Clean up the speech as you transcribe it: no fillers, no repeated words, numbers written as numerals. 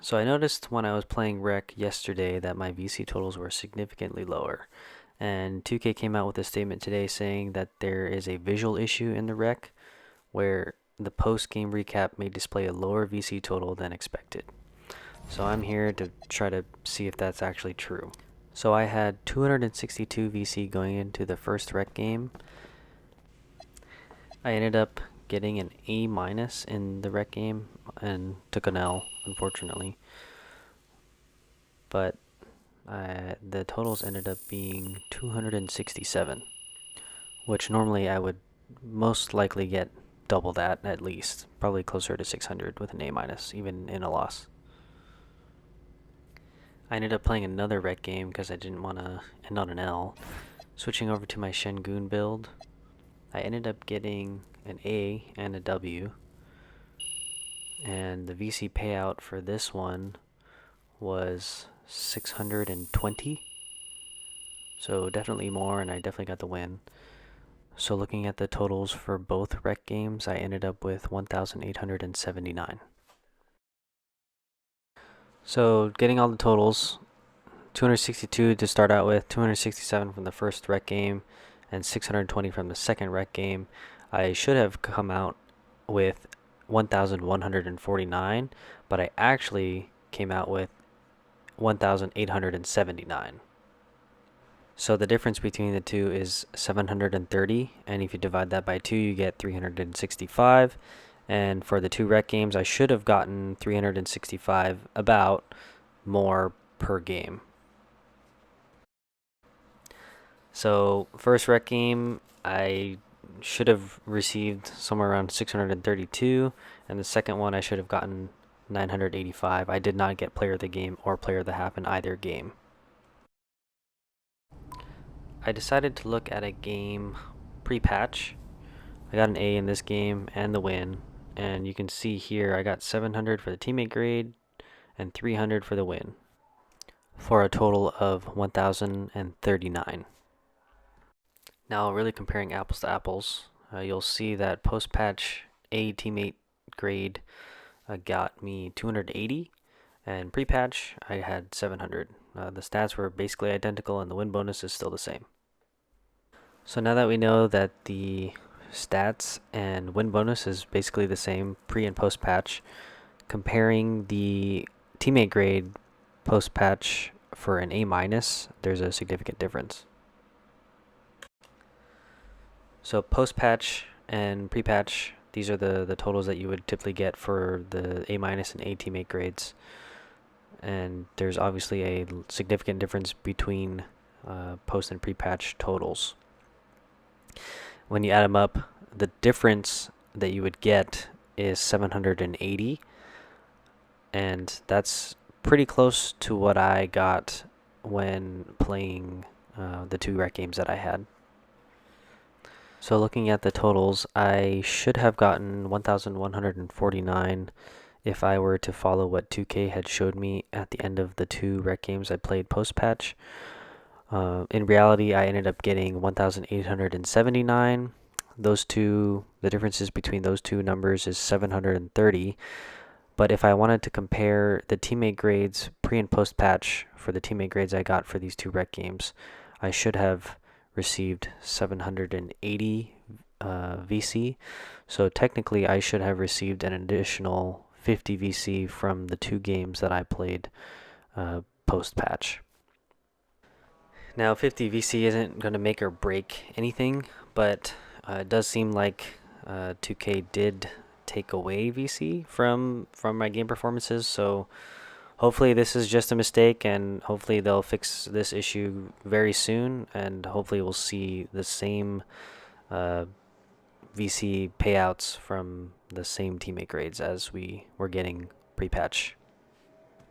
So I noticed when I was playing Rec yesterday that my VC totals were significantly lower. And 2K came out with a statement today saying that there is a visual issue in the Rec where the post-game recap may display a lower VC total than expected. So I'm here to try to see if that's actually true. So I had 262 VC going into the first Rec game. I ended up getting an A minus in the Rec game and took an L, unfortunately. But the totals ended up being 267, which normally I would most likely get double that at least, probably closer to 600 with an A minus, even in a loss. I ended up playing another rec game because I didn't want to end on an L. Switching over to my Shengun build, I ended up getting an A and a W, and the VC payout for this one was 620. So definitely more, and I definitely got the win. So looking at the totals for both rec games, I ended up with 1,879. So getting all the totals, 262 to start out with, 267 from the first rec game, and 620 from the second rec game. I should have come out with 1,149, but I actually came out with 1,879. So the difference between the two is 730, and if you divide that by 2, you get 365. And for the two rec games, I should have gotten 365 about more per game. So first rec game, I should have received somewhere around 632, and the second one I should have gotten 985. I did not get player of the game or player of the half in either game. I decided to look at a game pre-patch. I got an A in this game and the win, and you can see here I got 700 for the teammate grade and 300 for the win, for a total of 1,039. Now, really comparing apples to apples, you'll see that post-patch A teammate grade got me 280, and pre-patch I had 700. The stats were basically identical, and the win bonus is still the same. So now that we know that the stats and win bonus is basically the same pre and post patch, comparing the teammate grade post patch for an A minus, there's a significant difference. So post patch and pre patch, these are the totals that you would typically get for the A minus and A teammate grades. And there's obviously a significant difference between post and pre patch totals. When you add them up, the difference that you would get is 780, and that's pretty close to what I got when playing the two rec games that I had. So looking at the totals, I should have gotten 1,149 if I were to follow what 2K had showed me at the end of the two rec games I played post-patch. In reality, I ended up getting 1,879. The differences between those two numbers is 730. But if I wanted to compare the teammate grades pre and post patch for the teammate grades I got for these two rec games, I should have received 780 VC. So technically, I should have received an additional 50 VC from the two games that I played post patch. Now, 50 VC isn't going to make or break anything, but it does seem like 2K did take away VC from my game performances, so hopefully this is just a mistake, and hopefully they'll fix this issue very soon, and hopefully we'll see the same VC payouts from the same teammate grades as we were getting pre-patch.